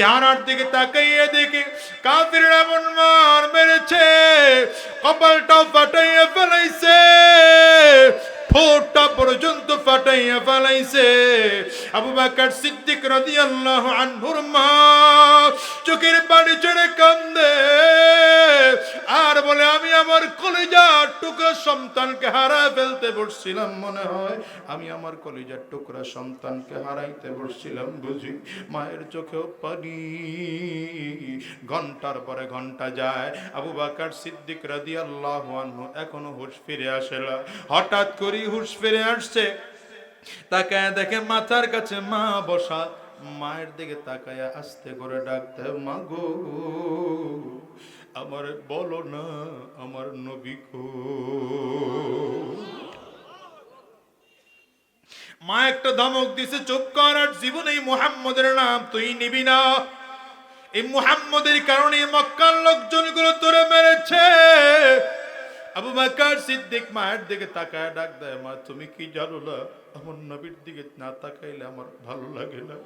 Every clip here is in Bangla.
চেহারার দিকে তাকাইয়ে দেখে কাফিররা এমন মার মেরেছে, কপালটা ফাটাইয়া ফেলাইছে, ঠোঁটটা পর্যন্ত ফাটাইয়া ফেলাইছে। আবু বকর সিদ্দিক রাদিয়াল্লাহু আনহুর মা চোখের পানি ছেড়ে কান্দে আর বলে, আমি আমার কলিজার টুকরা সন্তানকে হারায় ফেলতে বসছিলাম, মনে হয় আমি আমার কলিজার টুকরা সন্তানকে হারাইতে বসছিলাম বুঝি। মায়ের চোখেও পানি। ঘন্টার পরে ঘন্টা যায়, আবু বকর সিদ্দিক রাদিয়াল্লাহু আনহু এখনো হুঁশ ফিরে আসে না। হঠাৎ করে হুঁশ ফিরে আসছে, তাকায় দেখে মাথার কাছে মা বসা। মায়ের দিকে তাকায় আস্তে করে ডাকতে, মা গো আমার বলো না আমার নবী কই? মা একটা ধমক দিছে, চুপ কর, আর জীবনে মুহাম্মদের নাম তুই নিবি না। এই মুহাম্মদের কারণে মক্কার লোকজনগুলো তোরে মেরেছে। আবু বকর সিদ্দিক মায়ের দিকে তাকায় ডাক দেয়, মা তুমি কি জানো না, আমার নবীর দিকে না তাকাইলে আমার ভালো লাগে না,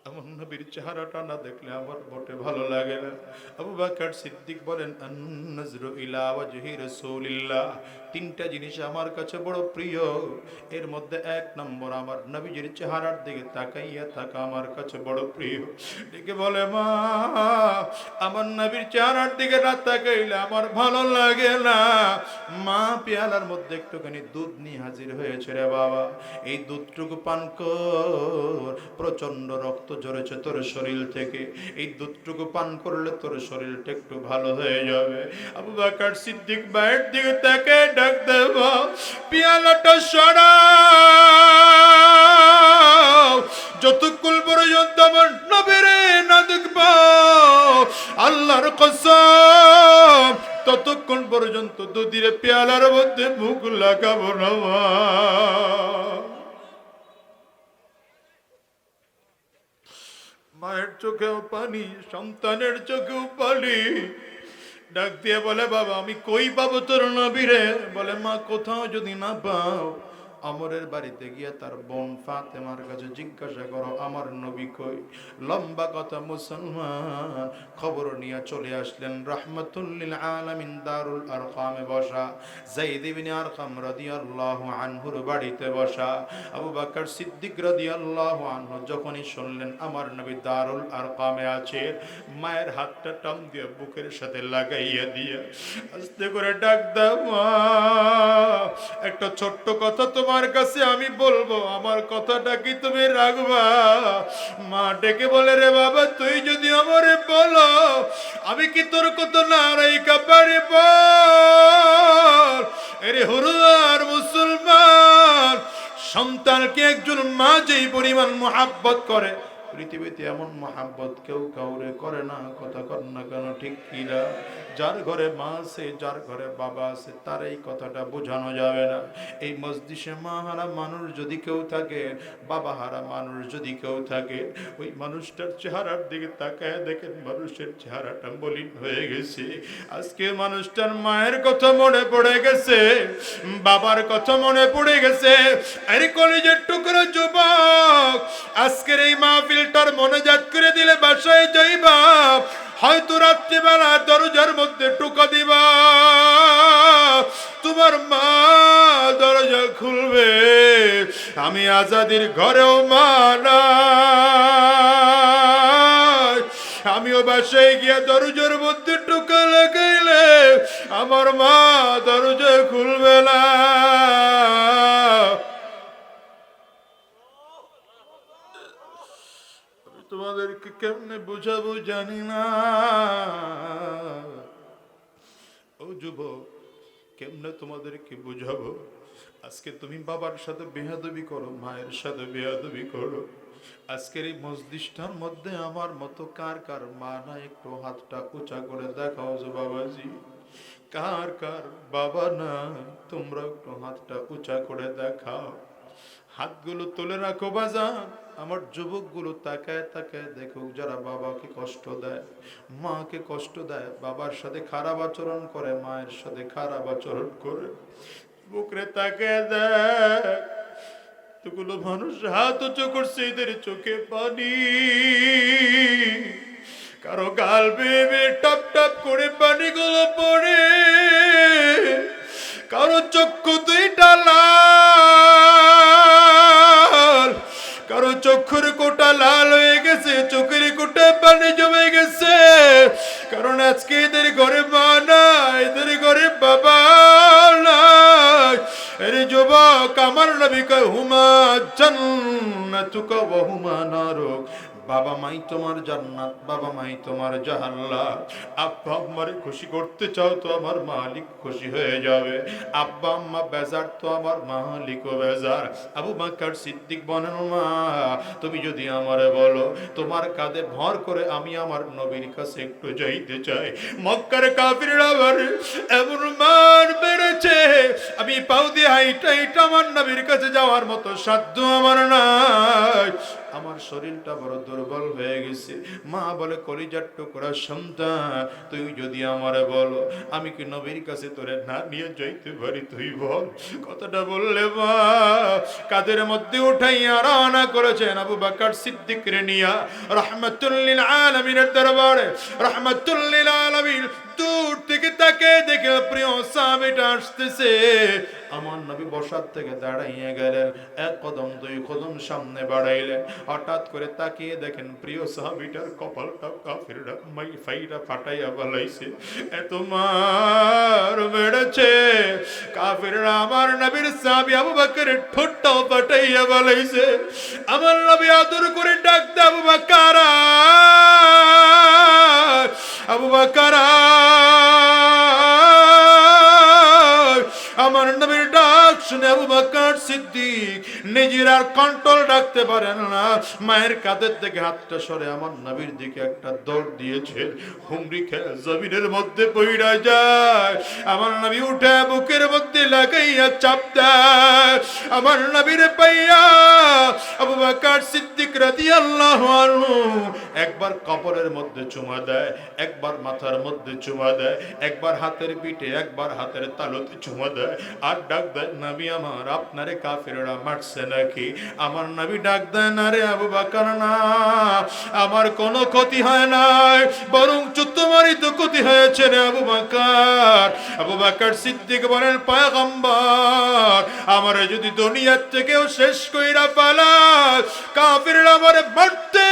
আমার নবীর চেহারাটা না দেখলে আমার মোটে ভালো লাগে না। আবু বকর সিদ্দিক বলেন, আন-নাজরু ইলা ওয়াজহি রাসূলিল্লাহ, তিনটা জিনিস আমার কাছে বড় প্রিয়, এর মধ্যে এক নম্বর আমার নবীজির চেহারার দিকে তাকাইয়া থাকা আমার কাছে বড় প্রিয়। ডেকে বলে, মা আমার নবীর চেহারার দিকে না তাকাইলে আমার ভালো লাগে না। মা পেয়ালার মধ্যে একটুখানি দুধ নিয়ে হাজির হয়েছে, রে বাবা এই দুধটুকু পান কর, প্রচন্ড রক্ত ঝরেছে তোর শরীর থেকে, এই দুধটুকু পান করলে তোর শরীরটা একটু ভালো হয়ে যাবে। আবু বকর সিদ্দিক মায়ের দিকে তাকে ডাক দেব, পেয়ালাটা সরাও, যতক্ষণ পর্যন্ত আমার নবীরে না দেখবো আল্লাহর কসম ততক্ষণ পর্যন্ত দুধের পেয়ালার মধ্যে মুখ লাগাবো না। মায়ের চোখেও পানি, সন্তানের চোখেও পানি। ডাক দিয়ে বলে, বাবা আমি কই পাবো তোর নবীরে? বলে, মা কোথাও যদি না পাও আমরের বাড়িতে গিয়ে তার বোন ফাতেমার কাছে জিজ্ঞাসা করো আমার নবী কই। লম্বা কথা, মুসলমান খবর নিয়ে চলে আসলেন রাহমাতুল লিল আলামিন দারুল আরকামে বসা যায়েদ ইবনে আরকাম রাদিয়াল্লাহু আনহুর বাড়িতে বসা। আবু বকর সিদ্দিক রাদিয়াল্লাহু আনহু যখনই শুনলেন আমার নবী দারুল আরকামে আছে, মায়ের হাতটা টান দিয়ে বুকের সাথে লাগাইয়া দিয়ে আস্তে করে ডাক দাও, মা একটা ছোট্ট কথা তোমার কাছে আমি বলবো, আমার কথাটা কি তুমি রাখবা? মা ডেকে বলে, রে বাবা তুই যদি আমারে বলো আমি কি তোর কথা না রাইখা পারিব? এরে হুরুয়ার মুসলমান, সন্তানকে একজন মা যেই পরিমাণ মুহাব্বত করে পৃথিবীতে এমন মহাব্বত কেউ কাউরে করে না। কথা কর না কেন, ঠিক কিনা? যার ঘরে মা আছে, যার ঘরে বাবা আছে, তার এই কথাটা বোঝানো যাবে না। এই মজলিসে মা হারা মানুষ যদি কেউ থাকে, বাবা হারা মানুষ যদি কেউ থাকে, ওই মানুষটার চেহারার দিকে তাকায় দেখেন মানুষের চেহারাটা মলিন হয়ে গেছে। আজকে মানুষটার মায়ের কথা মনে পড়ে গেছে, বাবার কথা মনে পড়ে গেছে। আরে কলেজের টুকরো যুবক, আজকের এই মাহফিলটার মনোজাত করে দিলে বাসায় যাইবা, হয়তো রাত্রিবেলা দরজার মধ্যে টোকা দিবা, তোমার মা দরজা খুলবে, আমি আজাদির ঘরেও মা নাই, আমিও বাসায় গিয়া দরজার মধ্যে টোকা লাগাইলে আমার মা দরজা খুলবে না। তোমাদেরকে কেমনে বুঝাবো জানি না। ও যুবক, কেমনে তোমাদেরকে বুঝাবো? আজকে তুমি বাবার সাথে বেয়াদবি করো, মায়ের সাথে বেয়াদবি করো। আজকের এই মজলিসটার মধ্যে আমার মতো কার কার মা না, একটু হাতটা উঁচা করে দেখাও যে বাবাজি, কার কার বাবা না, তোমরা একটু হাতটা উঁচা করে দেখাও। হাতগুলো তুলে রাখো বাজান। আমার যুবকগুলো তাকায় তাকায় দেখো, যারা বাবাকে কষ্ট দেয়, মাকে কষ্ট দেয়, বাবার সাথে খারাপ আচরণ করে, মায়ের সাথে খারাপ আচরণ করে, বুকরে তাকায় দেখ এতগুলো মানুষ হাত উঁচু করছে, এদের চোখে পানি, কারো গাল বেয়ে টপ টপ করে পানিগুলো পড়ে, কারো চক্ষু দুইটা লাল, কারো চক্ষুর কোটা লাল হয়ে গেছে, চোখের কোটা পানি জমে গেছে। কারণ আজকে এদের ঘরে মা নাই, এদের ঘরে বাবা নাই। আরে যুবক, আমার নবী কয় হুমা জান্নাতুকা ওয়া হুমা নারুক, বাবা মাই তোমার জান্নাত, বাবা মাই তোমার জাহান্নাম। আব্বা আম্মারে খুশি করতে চাও তো আমার মালিক খুশি হয়ে যাবে, আব্বা আম্মা বেজার তো আমার মালিকও বেজার। আবু বকর সিদ্দিক বলেন, মা তুমি যদি আমারে বলো তোমার কাঁধে ভর করে আমি আমার নবীর কাছে একটু যাইতে চাই। মক্কার কাফিররা আমার এমন মান বেড়েছে, আমি পাও দিয়ে হাইটা হাইটা আমার নবীর কাছে যাওয়ার মতো সাধ্য আমার নাই, আমার শরীরটা বড় দুর্বল হয়ে গেছে। মা বলে, কলিজার টুকরা সন্তান, তুই যদি আমারে বলো আমি কি নবীর কাছে তোরে না নিয়ে যাইতে পারি, তুই বল। কথাটা বললে মা কাদের মধ্যে উঠাইয়া রওনা করেছেন আবু বকর সিদ্দিক রে নিয়া রাহমাতুল লিল আলামিনের দরবারে। রাহমাতুল লিল আলামিন দূর থেকে তাকে দেখে প্রিয় সাহাবীটা আসতেছে, আমার নবী বসার থেকে দাঁড়াইয়া গেলেন, এক কদম দুই কদম সামনে বাড়াইলেন। হঠাৎ করে তাকিয়ে দেখেন প্রিয় সাহাবীটার কপালটা কাফিররা মাই ফাইরা ফাটাইয়া বলাইছে। এত মার মেরেছে কাফিররা আমার নবীর সাহাবী আবু বকরের ঠোঁটটাও ফাটাইয়া বলাইছে। আমার নবী আদর করে ডাক দে, আবু বকর, আবু বকর। আমার নবীর ডাক শুনে আবু বকর সিদ্দিক নিজের আর কন্ট্রোল রাখতে পারেন না, মায়ের কাঁধের থেকে হাতটা সরে আমার নবীর দিকে একটা দৌড় দিয়েছে। হুমড়ি খেয়ে জমিনের মধ্যে পইড়া যায়, আমার নবী উঠে বুকের মধ্যে লাগাইয়া চাপ দেয়। আমার নবীর পাইয়া আবু বকর সিদ্দিক রাদিয়াল্লাহু আনহু একবার কপালের মধ্যে চুমা দেয়, একবার মাথার মধ্যে চুমা দেয়, একবার হাতের পিঠে, একবার হাতের তালুতে চুমা দেয়, আর ডাক দেয়, নবী আমার আপনারে কাফিররা মারছে নাকি? আমার নবী ডাক দেয়, না রে আবু বকর, না, আমার কোনো ক্ষতি হয় নাই, বরং তোমারই তো ক্ষতি হয়েছে রে আবু বকর। আবু বকর সিদ্দিক বলেন, পয়গম্বর, আমারে যদি দুনিয়ার থেকেও শেষ কইরা ফেলায়, কাফিররা আমারে মারতে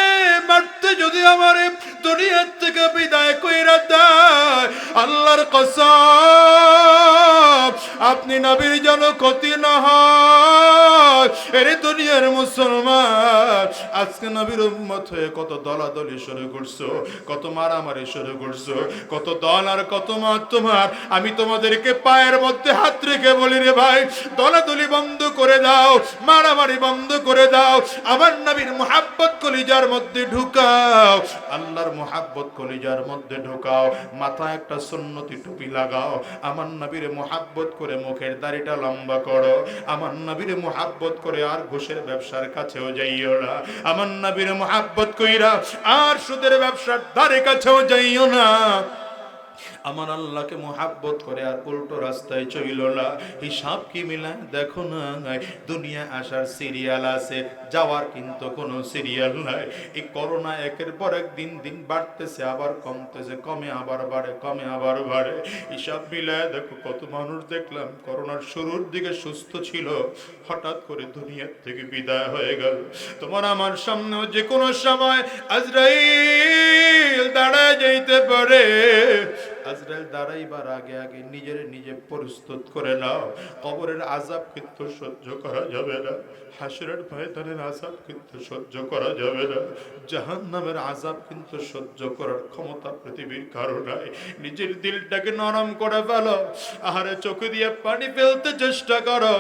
মারতে যদি আমারে দুনিয়ার থেকে বিদায় কইরা দেয়, আল্লাহর কসম আপনি নবীর যেন ক্ষতি না হয়। এর দুনিয়ার মুসলমান, আজকে নবীর উম্মত হয়ে কত দলাদলি শুরু করছো, কত মারামারি শুরু করছো, কত দল আর কত মার তোমার। আমি তোমাদেরকে পায়ের মধ্যে হাত রেখে বলি রে ভাই, দলাদলি বন্ধ করে দাও, মারামারি বন্ধ করে দাও, আমার নবীর মুহাব্বত কলিজার মধ্যে ঢুকাও, আল্লাহর মুহাব্বত কলিজার মধ্যে ঢুকাও, মাথায় একটা সুন্নতি টুপি লাগাও, আমার নবীর মুহাব্বত করে মুখের দাড়িটা লম্বা করো, আমার নবীর মুহাব্বত করে আর ঘুষের ব্যবসার কাছেও যাইও না, আমার নবীর মুহাব্বত কইরা আর সুদের ব্যবসার ধারে কাছেও যাইও না, আমার আল্লাহকে মুহাব্বত করে আর উল্টো রাস্তায় চইল না। হিসাব কি মিলায় দেখো না, দুনিয়া আসার সিরিয়াল আছে, যাওয়ার কিন্তু কোনো সিরিয়াল নাই। এই করোনা একের পর এক দিন দিন বাড়তেছে, আবার কমতেছে, কমে আবার বাড়ে, কমে আবার বাড়ে। হিসাব মিলায় দেখো কত মানুষ দেখলাম করোনার শুরুর দিকে সুস্থ ছিল, হঠাৎ করে দুনিয়ার থেকে বিদায় হয়ে গেল। তোমার আমার সামনেও যে কোনো সময় আজরাইল দাঁড়ায় যাইতে পারে। আজরাইল দাঁড়াইবার আগে আগে নিজের নিজে প্রস্তুত করে নাও, কবরের আযাব কিন্তু সহ্য করা যাবে না, হাসরের ময়দানের আযাব কিন্তু সহ্য করা যাবে না, জাহান্নামের আযাব কিন্তু সহ্য করার ক্ষমতা পৃথিবীর কারো নাই। নিজের দিলটাকে নরম করে ফেলো, আহারে চোখে দিয়ে পানি ফেলতে চেষ্টা করো,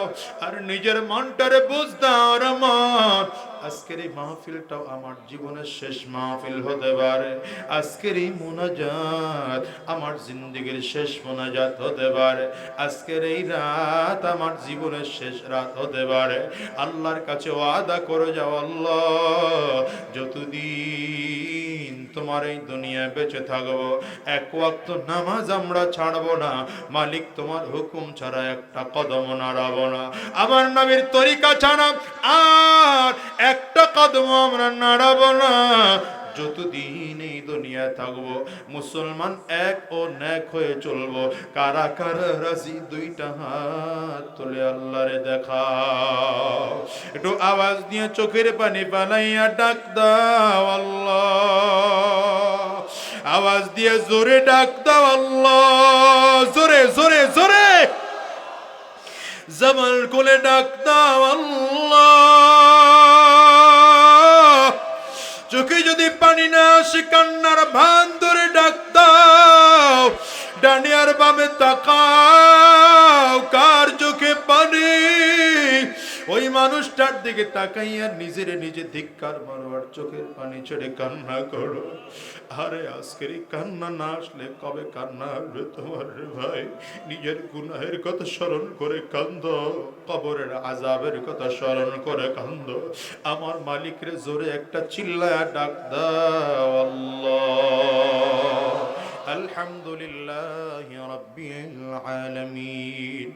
আর নিজের মনটারে বুঝ দাও, মন আজকের এই মাহফিলটাও আমার জীবনের শেষ মাহফিল হতে পারে, আজকের এই মুনাজাত আমার জিন্দেগির শেষ মুনাজাত হতে পারে, আজকের এই রাত আমার জীবনের শেষ রাত হতে পারে। আল্লাহর কাছে ওয়াদা করে যাও, আল্লাহ যতদিন তোমার এই দুনিয়ায় বেঁচে থাকবো, এক ওয়াক্ত নামাজ আমরা ছাড়বো না, মালিক তোমার হুকুম ছাড়া একটা কদম নাড়াবো না, আমার নবীর তরিকা ছাড়া আর একটা কদম আমরা নাড়াবো না যতদিন এই দুনিয়ায় থাকবো। মুসলমান এক ও নেক হয়ে চলবো। কারা কারা রাজি দুইটা হাত তুলে আল্লাহরে দেখাও, একটু আওয়াজ দিয়ে চোখের পানি পালাইয়া ডাক দাও আল্লাহ, আওয়াজ দিয়ে জোরে ডাক দাও আল্লাহ, জোরে জোরে জোরে জবান খুলে ডাক দাও আল্লাহ। চোখে যদি পানি না আসে কান্নার ভান ধরে ডাক দাও, ডানে আর বামে তাকাও, কার চোখে পানি ওই মানুষটার দিকে তাকাইয়া নিজের নিজে ধিক্কার মারো আর চোখের পানি ছেড়ে কান্না করো। আরে আজকের এই কান্না না আসলে কবে কান্না আসবে তোমার রে ভাই? নিজের গুনাহের কথা স্মরণ করে কান্দ, কবরের আযাবের কথা স্মরণ করে কান্দ, আমার মালিকের জোরে একটা চিল্লায়া ডাক দাও আল্লাহ। আলহামদুলিল্লাহি রাব্বিল আলামিন।